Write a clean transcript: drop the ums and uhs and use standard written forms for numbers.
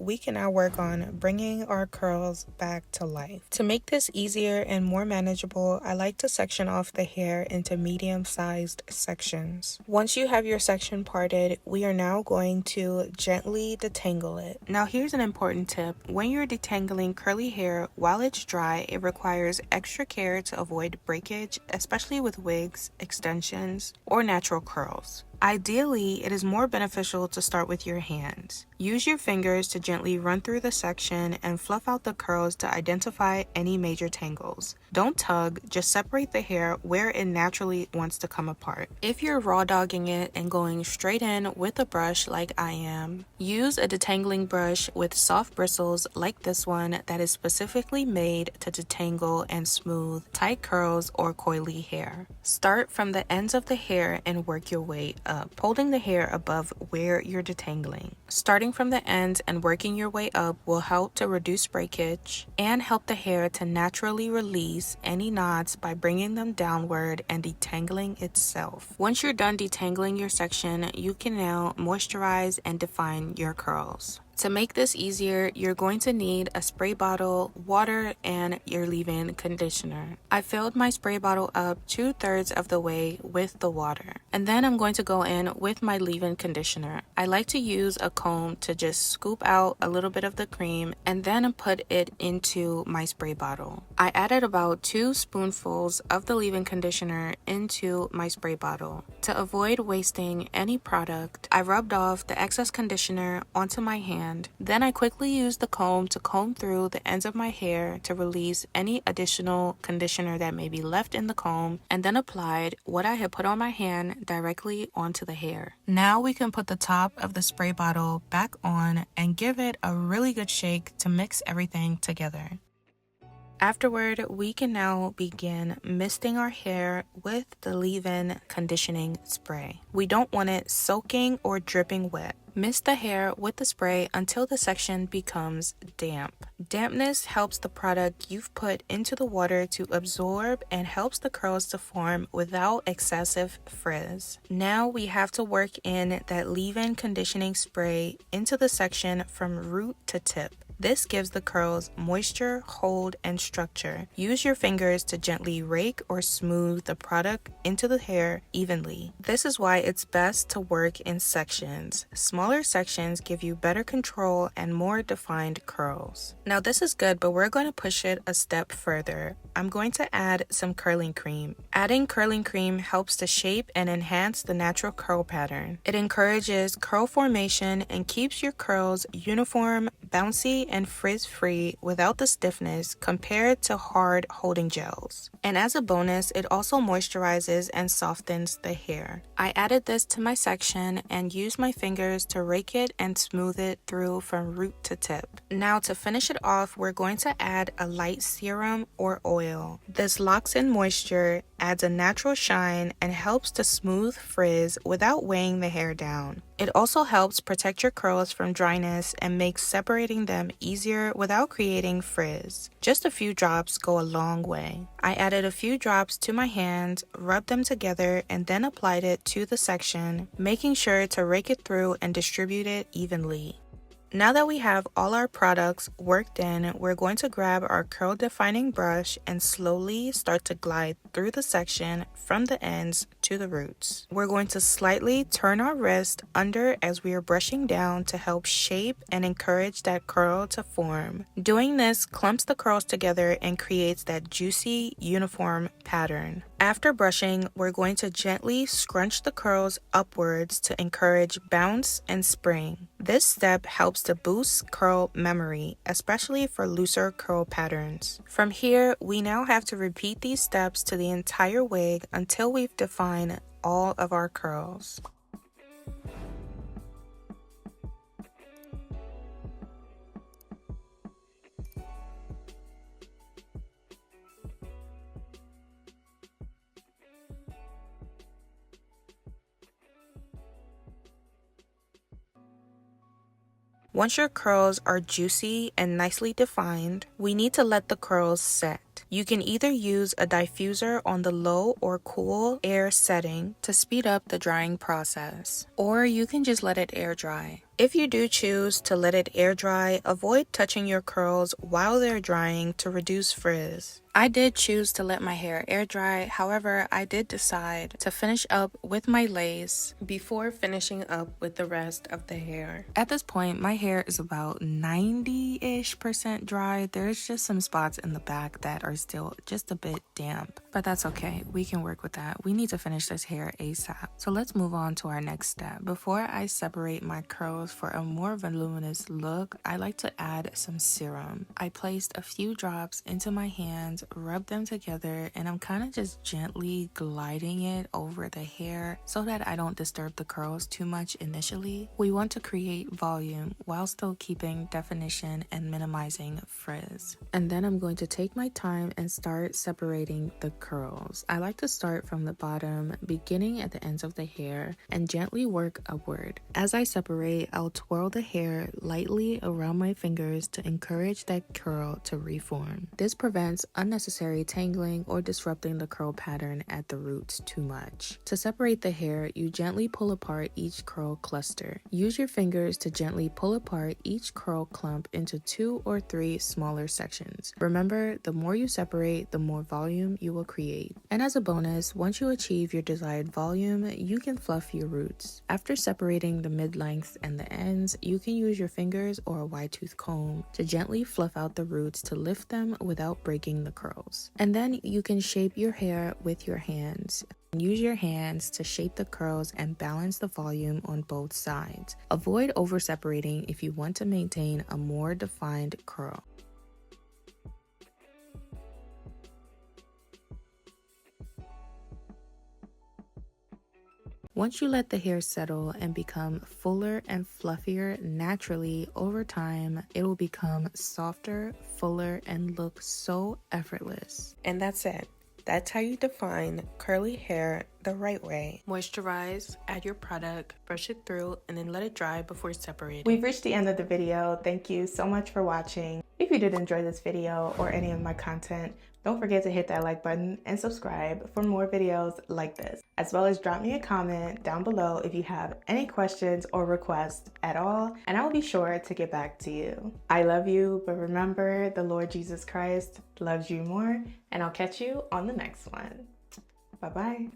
we can now work on bringing our curls back to life. To make this easier and more manageable, I like to section off the hair into medium-sized sections. Once you have your section parted, we are now going to gently detangle it. Now here's an important tip. When you're detangling curly hair while it's dry, it requires extra care to avoid breakage, especially with wigs, extensions, or natural curls. Ideally, it is more beneficial to start with your hands. Use your fingers to gently run through the section and fluff out the curls to identify any major tangles. Don't tug, just separate the hair where it naturally wants to come apart. If you're raw dogging it and going straight in with a brush like I am, use a detangling brush with soft bristles like this one that is specifically made to detangle and smooth tight curls or coily hair. Start from the ends of the hair and work your way up, holding the hair above where you're detangling. Starting from the ends and working your way up will help to reduce breakage and help the hair to naturally release any knots by bringing them downward and detangling itself. Once you're done detangling your section, you can now moisturize and define your curls. To make this easier, you're going to need a spray bottle, water, and your leave-in conditioner. I filled my spray bottle up 2/3 of the way with the water. And then I'm going to go in with my leave-in conditioner. I like to use a comb to just scoop out a little bit of the cream and then put it into my spray bottle. I added about 2 spoonfuls of the leave-in conditioner into my spray bottle. To avoid wasting any product, I rubbed off the excess conditioner onto my hand. Then I quickly used the comb to comb through the ends of my hair to release any additional conditioner that may be left in the comb, and then applied what I had put on my hand directly onto the hair. Now we can put the top of the spray bottle back on and give it a really good shake to mix everything together. Afterward, we can now begin misting our hair with the leave-in conditioning spray. We don't want it soaking or dripping wet. Mist the hair with the spray until the section becomes damp. Dampness helps the product you've put into the water to absorb and helps the curls to form without excessive frizz. Now we have to work in that leave-in conditioning spray into the section from root to tip. This gives the curls moisture, hold, and structure. Use your fingers to gently rake or smooth the product into the hair evenly. This is why it's best to work in sections. Smaller sections give you better control and more defined curls. Now this is good, but we're going to push it a step further. I'm going to add some curling cream. Adding curling cream helps to shape and enhance the natural curl pattern. It encourages curl formation and keeps your curls uniform, bouncy, and frizz-free without the stiffness compared to hard holding gels. And as a bonus, it also moisturizes and softens the hair. I added this to my section and used my fingers to rake it and smooth it through from root to tip. Now to finish it off, we're going to add a light serum or oil. This locks in moisture, adds a natural shine, and helps to smooth frizz without weighing the hair down. It also helps protect your curls from dryness and makes separating them easier without creating frizz. Just a few drops go a long way. I added a few drops to my hands, rubbed them together, and then applied it to the section, making sure to rake it through and distribute it evenly. Now that we have all our products worked in, we're going to grab our curl defining brush and slowly start to glide through the section from the ends to the roots. We're going to slightly turn our wrist under as we are brushing down to help shape and encourage that curl to form. Doing this clumps the curls together and creates that juicy, uniform pattern. After brushing, we're going to gently scrunch the curls upwards to encourage bounce and spring. This step helps to boost curl memory, especially for looser curl patterns. From here, we now have to repeat these steps to the entire wig until we've defined all of our curls. Once your curls are juicy and nicely defined, we need to let the curls set. You can either use a diffuser on the low or cool air setting to speed up the drying process, or you can just let it air dry. If you do choose to let it air dry, avoid touching your curls while they're drying to reduce frizz. I did choose to let my hair air dry, however, I did decide to finish up with my lace before finishing up with the rest of the hair. At this point, my hair is about 90-ish% dry. There's just some spots in the back that are still just a bit damp, but that's okay. We can work with that. We need to finish this hair ASAP. So let's move on to our next step. Before I separate my curls for a more voluminous look, I like to add some serum. I placed a few drops into my hands, rub them together, and I'm kind of just gently gliding it over the hair so that I don't disturb the curls too much initially. We want to create volume while still keeping definition and minimizing frizz. And then I'm going to take my time and start separating the curls. I like to start from the bottom, beginning at the ends of the hair, and gently work upward. As I separate, I'll twirl the hair lightly around my fingers to encourage that curl to reform. This prevents unnecessary tangling or disrupting the curl pattern at the roots too much. To separate the hair, you gently pull apart each curl cluster. Use your fingers to gently pull apart each curl clump into 2 or 3 smaller sections. Remember, the more you separate, the more volume you will create. And as a bonus, once you achieve your desired volume, you can fluff your roots. After separating the mid-lengths and the ends, you can use your fingers or a wide tooth comb to gently fluff out the roots to lift them without breaking the curls. And then you can shape your hair with your hands. Use your hands to shape the curls and balance the volume on both sides. Avoid over separating if you want to maintain a more defined curl. Once you let the hair settle and become fuller and fluffier naturally over time, it will become softer, fuller, and look so effortless. And that's it. That's how you define curly hair the right way. Moisturize, add your product, brush it through, and then let it dry before separating. We've reached the end of the video. Thank you so much for watching. If you did enjoy this video or any of my content, don't forget to hit that like button and subscribe for more videos like this, as well as drop me a comment down below if you have any questions or requests at all, and I will be sure to get back to you. I love you, but remember, the Lord Jesus Christ loves you more, and I'll catch you on the next one. Bye-bye.